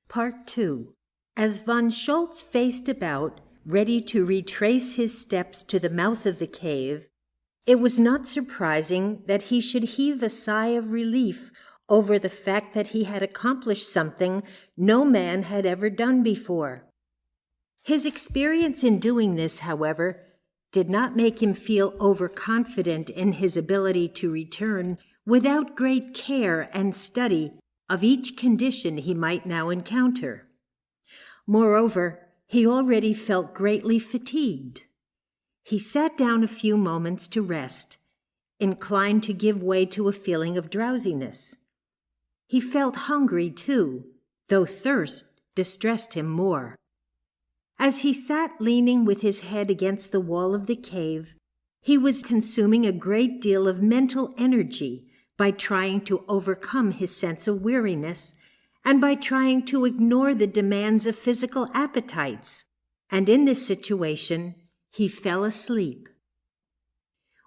Part 2. As von Schultz faced about, ready to retrace his steps to the mouth of the cave, it was not surprising that he should heave a sigh of relief over the fact that he had accomplished something no man had ever done before. His experience in doing this, however, did not make him feel overconfident in his ability to return without great care and study of each condition he might now encounter. Moreover, he already felt greatly fatigued. He sat down a few moments to rest, inclined to give way to a feeling of drowsiness. He felt hungry, too, though thirst distressed him more. As he sat leaning with his head against the wall of the cave, he was consuming a great deal of mental energy by trying to overcome his sense of weariness and by trying to ignore the demands of physical appetites, and in this situation he fell asleep.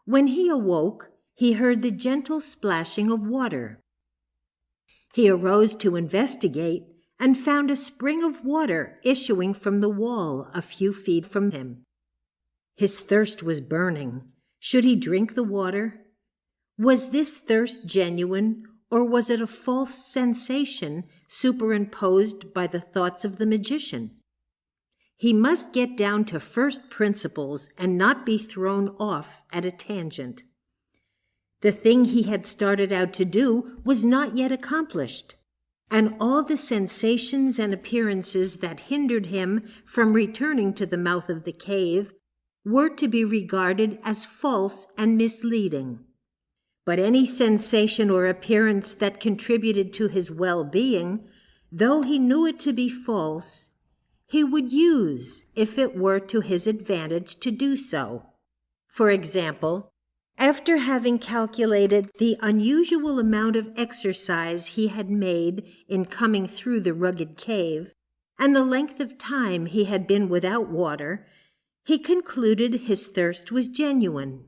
When he awoke, he heard the gentle splashing of water. He arose to investigate and found a spring of water issuing from the wall a few feet from him. His thirst was burning. Should he drink the water? Was this thirst genuine, or was it a false sensation superimposed by the thoughts of the magician? He must get down to first principles and not be thrown off at a tangent. The thing he had started out to do was not yet accomplished, and all the sensations and appearances that hindered him from returning to the mouth of the cave were to be regarded as false and misleading. But any sensation or appearance that contributed to his well-being, though he knew it to be false, he would use if it were to his advantage to do so. For example, after having calculated the unusual amount of exercise he had made in coming through the rugged cave, and the length of time he had been without water, he concluded his thirst was genuine.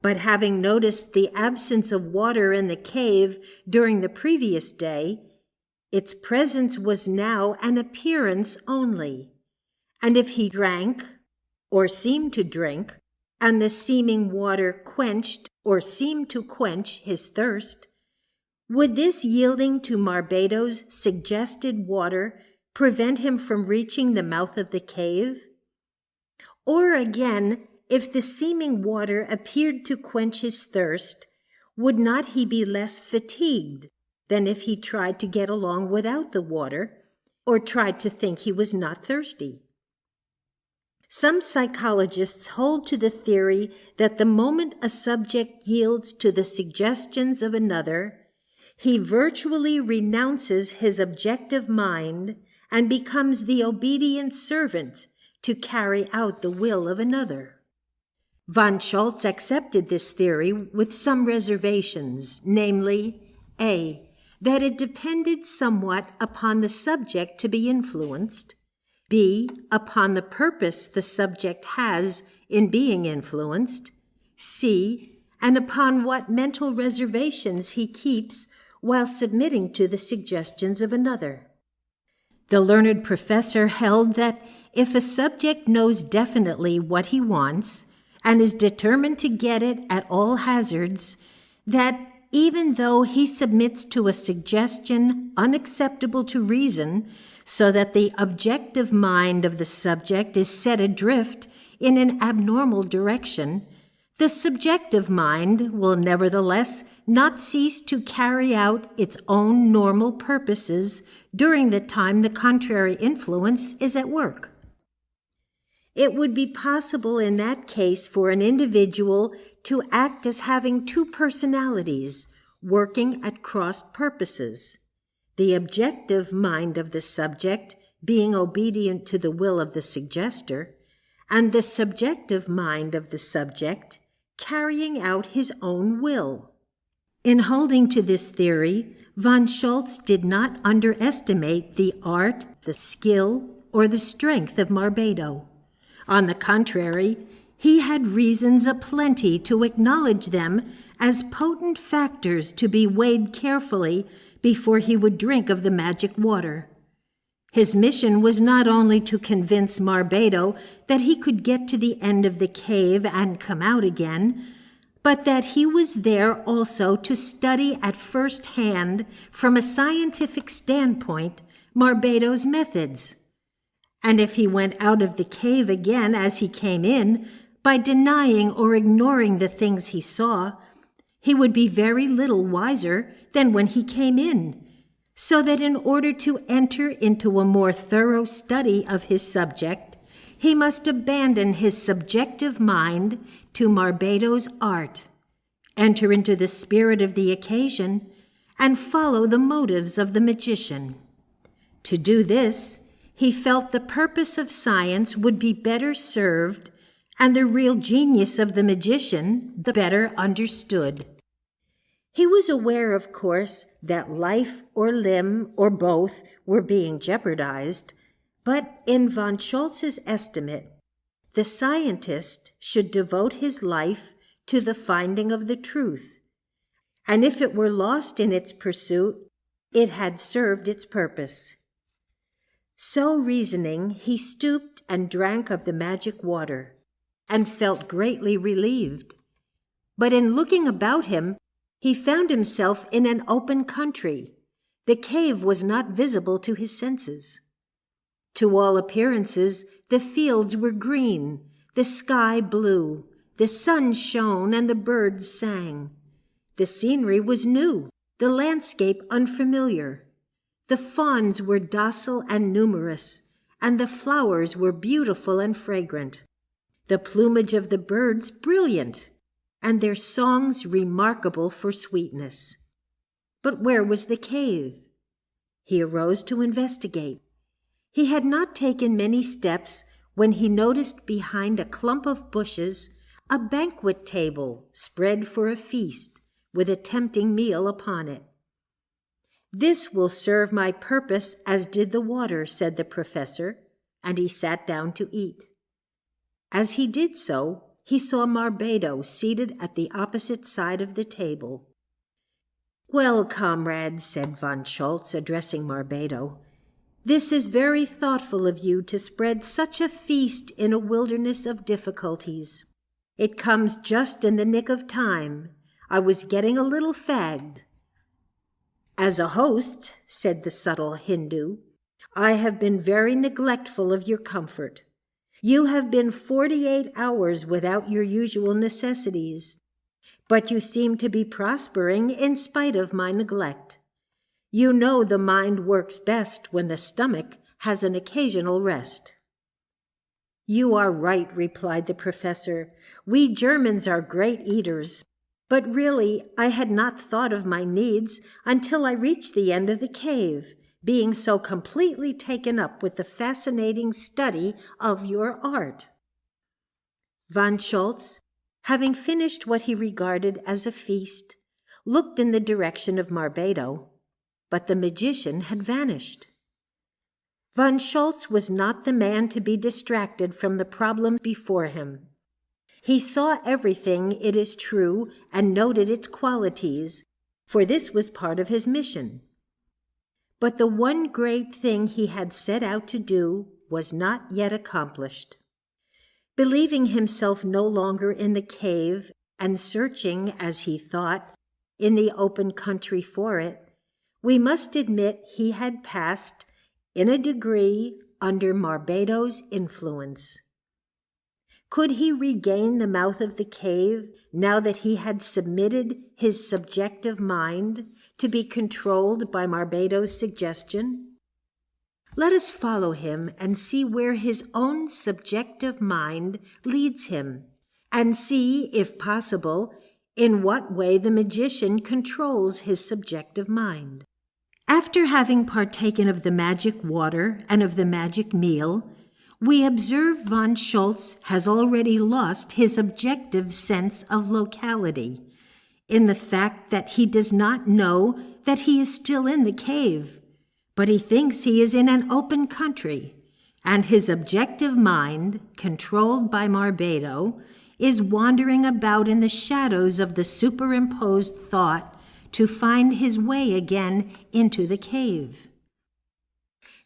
But having noticed the absence of water in the cave during the previous day, its presence was now an appearance only, and if he drank, or seemed to drink, and the seeming water quenched or seemed to quench his thirst, would this yielding to Marbado's suggested water prevent him from reaching the mouth of the cave? Or again, if the seeming water appeared to quench his thirst, would not he be less fatigued than if he tried to get along without the water, or tried to think he was not thirsty? Some psychologists hold to the theory that the moment a subject yields to the suggestions of another, he virtually renounces his objective mind and becomes the obedient servant to carry out the will of another. Von Schultz accepted this theory with some reservations, namely, A, that it depended somewhat upon the subject to be influenced, B, upon the purpose the subject has in being influenced, C, and upon what mental reservations he keeps while submitting to the suggestions of another. The learned professor held that if a subject knows definitely what he wants and is determined to get it at all hazards, that even though he submits to a suggestion unacceptable to reason, so that the objective mind of the subject is set adrift in an abnormal direction, the subjective mind will nevertheless not cease to carry out its own normal purposes during the time the contrary influence is at work. It would be possible in that case for an individual to act as having two personalities working at cross purposes, the objective mind of the subject being obedient to the will of the suggester, and the subjective mind of the subject carrying out his own will. In holding to this theory, von Schultz did not underestimate the art, the skill, or the strength of Marbado. On the contrary, he had reasons aplenty to acknowledge them as potent factors to be weighed carefully before he would drink of the magic water. His mission was not only to convince Marbedo that he could get to the end of the cave and come out again, but that he was there also to study at first hand, from a scientific standpoint, Marbedo's methods. And if he went out of the cave again as he came in, by denying or ignoring the things he saw, he would be very little wiser than when he came in, so that in order to enter into a more thorough study of his subject, he must abandon his subjective mind to Marbedo's art, enter into the spirit of the occasion, and follow the motives of the magician. To do this, he felt the purpose of science would be better served, and the real genius of the magician the better understood. He was aware, of course, that life or limb or both were being jeopardized, but in von Scholz's estimate, the scientist should devote his life to the finding of the truth, and if it were lost in its pursuit, it had served its purpose. So reasoning, he stooped and drank of the magic water, and felt greatly relieved. But in looking about him, he found himself in an open country. The cave was not visible to his senses. To all appearances, the fields were green, the sky blue, the sun shone, and the birds sang. The scenery was new, the landscape unfamiliar. The fawns were docile and numerous, and the flowers were beautiful and fragrant. The plumage of the birds brilliant, and their songs remarkable for sweetness. But where was the cave? He arose to investigate. He had not taken many steps when he noticed behind a clump of bushes a banquet table spread for a feast, with a tempting meal upon it. "This will serve my purpose as did the water," said the professor, and he sat down to eat. As he did so, he saw Marbedo seated at the opposite side of the table. "Well, comrade," said von Scholz, addressing Marbedo, "this is very thoughtful of you to spread such a feast in a wilderness of difficulties. It comes just in the nick of time. I was getting a little fagged." "As a host," said the subtle Hindu, "I have been very neglectful of your comfort. You have been 48 hours without your usual necessities, but you seem to be prospering in spite of my neglect. You know the mind works best when the stomach has an occasional rest." "You are right," replied the professor. "We Germans are great eaters. But really, I had not thought of my needs until I reached the end of the cave, being so completely taken up with the fascinating study of your art." Von Scholz, having finished what he regarded as a feast, looked in the direction of Marbedo, but the magician had vanished. Von Scholz was not the man to be distracted from the problem before him. He saw everything, it is true, and noted its qualities, for this was part of his mission. But the one great thing he had set out to do was not yet accomplished. Believing himself no longer in the cave and searching, as he thought, in the open country for it, we must admit he had passed, in a degree, under Marbedo's influence. Could he regain the mouth of the cave now that he had submitted his subjective mind to be controlled by Marbedo's suggestion? Let us follow him and see where his own subjective mind leads him, and see, if possible, in what way the magician controls his subjective mind. After having partaken of the magic water and of the magic meal, we observe von Scholz has already lost his objective sense of locality, in the fact that he does not know that he is still in the cave, but he thinks he is in an open country, and his objective mind, controlled by Marbedo, is wandering about in the shadows of the superimposed thought to find his way again into the cave.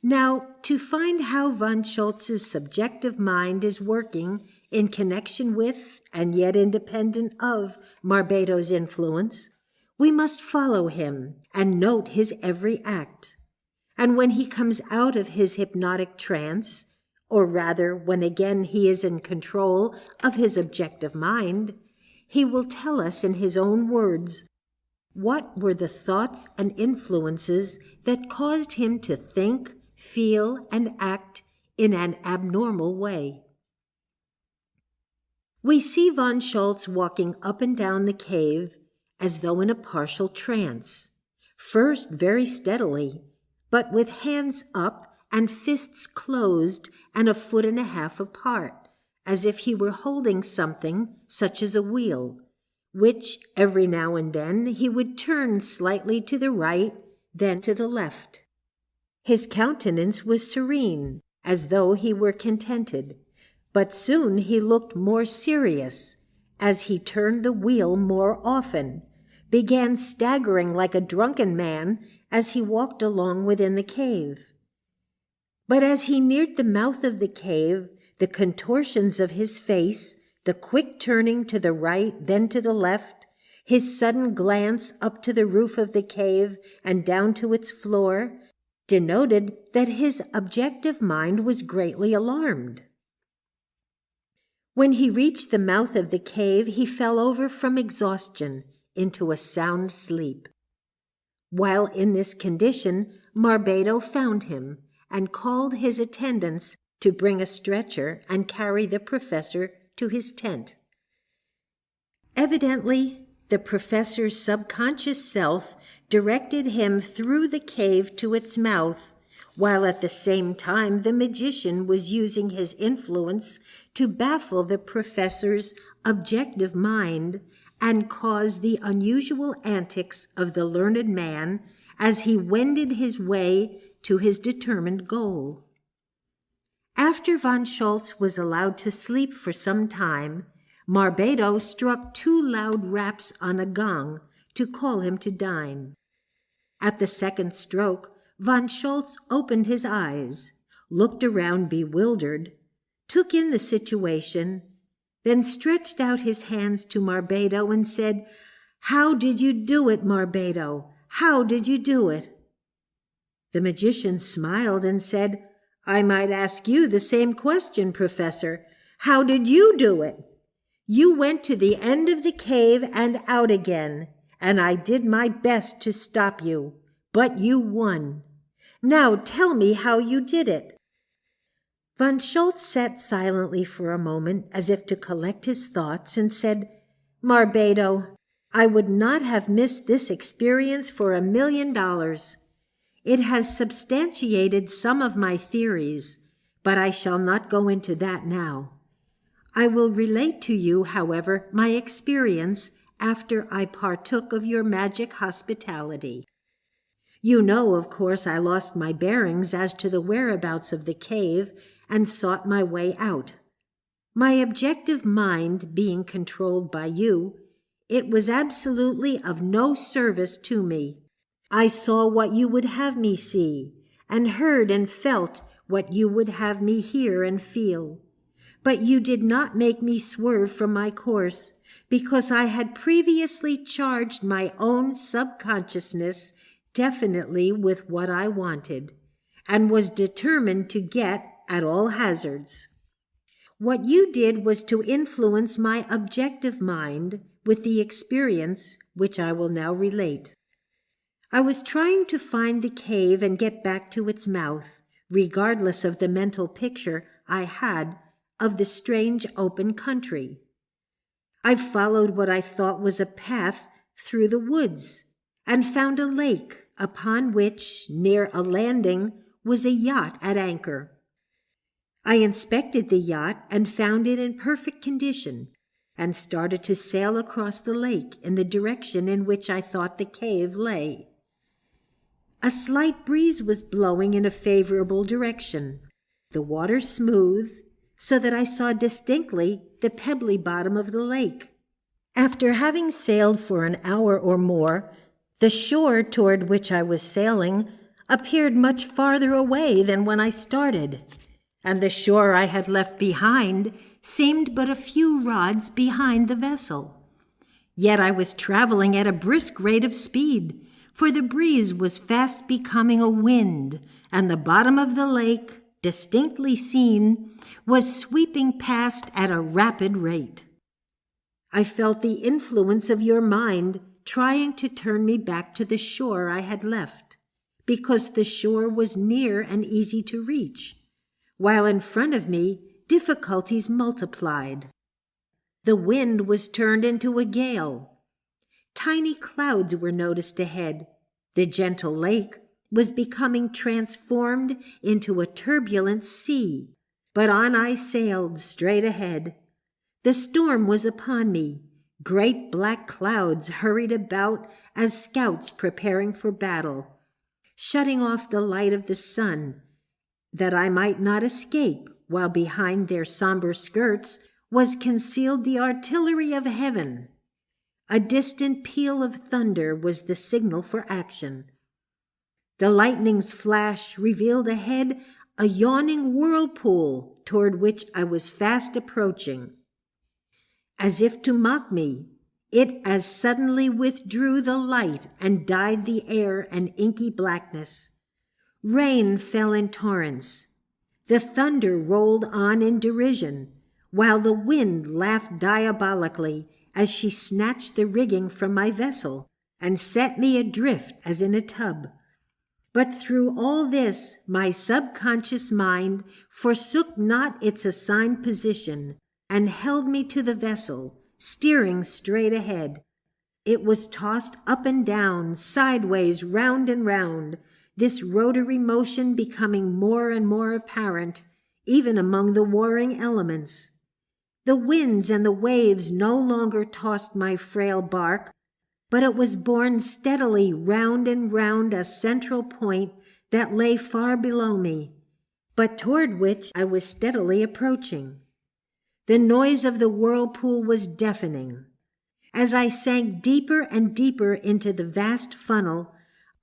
Now, to find how von Scholz's subjective mind is working in connection with and yet independent of Marbedo's influence, we must follow him and note his every act. And when he comes out of his hypnotic trance, or rather when again he is in control of his objective mind, he will tell us in his own words what were the thoughts and influences that caused him to think, feel, and act in an abnormal way. We see von Scholz walking up and down the cave as though in a partial trance, first very steadily, but with hands up and fists closed and a foot and a half apart, as if he were holding something such as a wheel, which every now and then he would turn slightly to the right, then to the left. His countenance was serene, as though he were contented, but soon he looked more serious, as he turned the wheel more often, began staggering like a drunken man as he walked along within the cave. But as he neared the mouth of the cave, the contortions of his face, the quick turning to the right, then to the left, his sudden glance up to the roof of the cave and down to its floor, denoted that his objective mind was greatly alarmed. When he reached the mouth of the cave, he fell over from exhaustion into a sound sleep. While in this condition, Marbedo found him and called his attendants to bring a stretcher and carry the professor to his tent. Evidently, the professor's subconscious self directed him through the cave to its mouth, while at the same time the magician was using his influence to baffle the professor's objective mind and cause the unusual antics of the learned man as he wended his way to his determined goal. After von Scholz was allowed to sleep for some time, Marbedo struck 2 loud raps on a gong to call him to dine. At the second stroke, von Scholz opened his eyes, looked around bewildered, took in the situation, then stretched out his hands to Marbedo and said, "How did you do it, Marbedo? How did you do it?" The magician smiled and said, "I might ask you the same question, Professor. How did you do it? You went to the end of the cave and out again, and I did my best to stop you, but you won. Now tell me how you did it." Von Scholz sat silently for a moment as if to collect his thoughts and said, "Marbedo, I would not have missed this experience for $1,000,000. It has substantiated some of my theories, but I shall not go into that now. I will relate to you, however, my experience after I partook of your magic hospitality. You know, of course, I lost my bearings as to the whereabouts of the cave and sought my way out. My objective mind being controlled by you, it was absolutely of no service to me. I saw what you would have me see, and heard and felt what you would have me hear and feel. But you did not make me swerve from my course, because I had previously charged my own subconsciousness definitely with what I wanted, and was determined to get at all hazards. What you did was to influence my objective mind with the experience which I will now relate. I was trying to find the cave and get back to its mouth, regardless of the mental picture I had of the strange open country. I followed what I thought was a path through the woods, and found a lake upon which, near a landing, was a yacht at anchor. I inspected the yacht and found it in perfect condition, and started to sail across the lake in the direction in which I thought the cave lay. A slight breeze was blowing in a favorable direction, the water smooth, so that I saw distinctly the pebbly bottom of the lake. After having sailed for an hour or more, the shore toward which I was sailing appeared much farther away than when I started, and the shore I had left behind seemed but a few rods behind the vessel. Yet I was traveling at a brisk rate of speed, for the breeze was fast becoming a wind, and the bottom of the lake, distinctly seen, was sweeping past at a rapid rate. I felt the influence of your mind trying to turn me back to the shore I had left, because the shore was near and easy to reach, while in front of me difficulties multiplied. The wind was turned into a gale. Tiny clouds were noticed ahead. The gentle lake was becoming transformed into a turbulent sea, but on I sailed straight ahead. The storm was upon me. Great black clouds hurried about as scouts preparing for battle, shutting off the light of the sun, that I might not escape, while behind their somber skirts was concealed the artillery of heaven. A distant peal of thunder was the signal for action. The lightning's flash revealed ahead a yawning whirlpool toward which I was fast approaching. As if to mock me, it as suddenly withdrew the light and dyed the air an inky blackness. Rain fell in torrents. The thunder rolled on in derision, while the wind laughed diabolically as she snatched the rigging from my vessel and set me adrift as in a tub. But through all this, my subconscious mind forsook not its assigned position and held me to the vessel, steering straight ahead. It was tossed up and down, sideways, round and round, this rotary motion becoming more and more apparent, even among the warring elements. The winds and the waves no longer tossed my frail bark, but it was borne steadily round and round a central point that lay far below me, but toward which I was steadily approaching. The noise of the whirlpool was deafening. As I sank deeper and deeper into the vast funnel,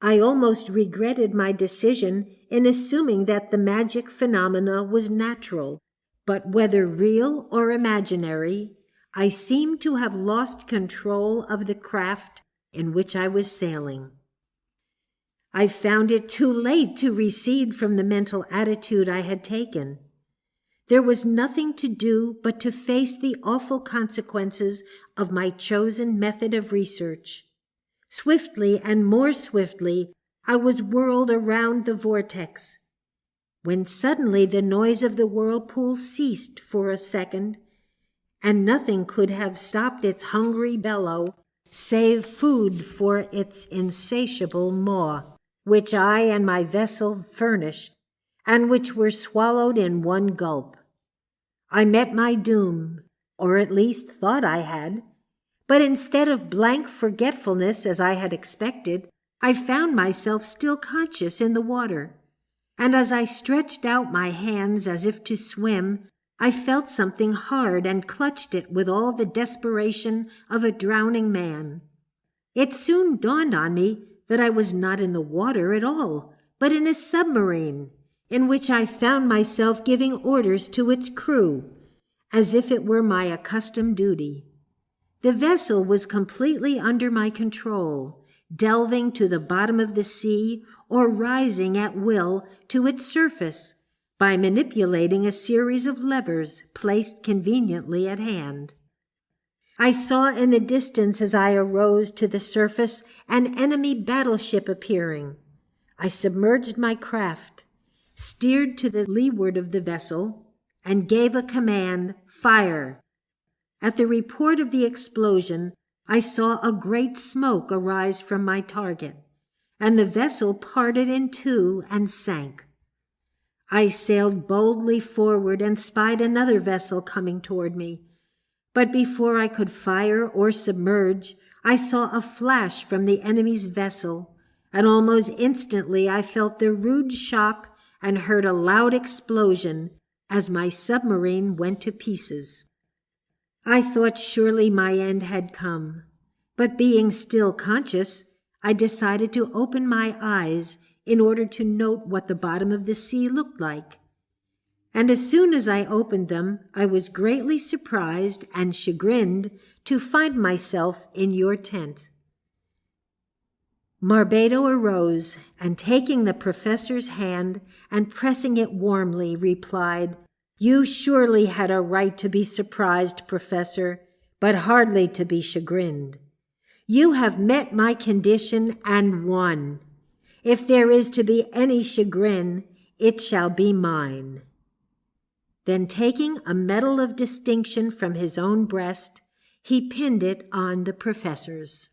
I almost regretted my decision in assuming that the magic phenomena was natural, but whether real or imaginary, I seemed to have lost control of the craft in which I was sailing. I found it too late to recede from the mental attitude I had taken. There was nothing to do but to face the awful consequences of my chosen method of research. Swiftly and more swiftly, I was whirled around the vortex, when suddenly the noise of the whirlpool ceased for a second, and nothing could have stopped its hungry bellow save food for its insatiable maw, which I and my vessel furnished, and which were swallowed in one gulp. I met my doom, or at least thought I had, but instead of blank forgetfulness as I had expected, I found myself still conscious in the water, and as I stretched out my hands as if to swim, I felt something hard and clutched it with all the desperation of a drowning man. It soon dawned on me that I was not in the water at all, but in a submarine, in which I found myself giving orders to its crew, as if it were my accustomed duty. The vessel was completely under my control, delving to the bottom of the sea or rising at will to its surface by manipulating a series of levers placed conveniently at hand. I saw in the distance as I arose to the surface an enemy battleship appearing. I submerged my craft, steered to the leeward of the vessel, and gave a command, "Fire!" At the report of the explosion, I saw a great smoke arise from my target, and the vessel parted in two and sank. I sailed boldly forward and spied another vessel coming toward me. But before I could fire or submerge, I saw a flash from the enemy's vessel, and almost instantly I felt the rude shock and heard a loud explosion as my submarine went to pieces. I thought surely my end had come, but being still conscious, I decided to open my eyes in order to note what the bottom of the sea looked like. And as soon as I opened them, I was greatly surprised and chagrined to find myself in your tent." Marbado arose, and taking the professor's hand and pressing it warmly, replied, "You surely had a right to be surprised, Professor, but hardly to be chagrined. You have met my condition and won. If there is to be any chagrin, it shall be mine." Then taking a medal of distinction from his own breast, he pinned it on the professor's.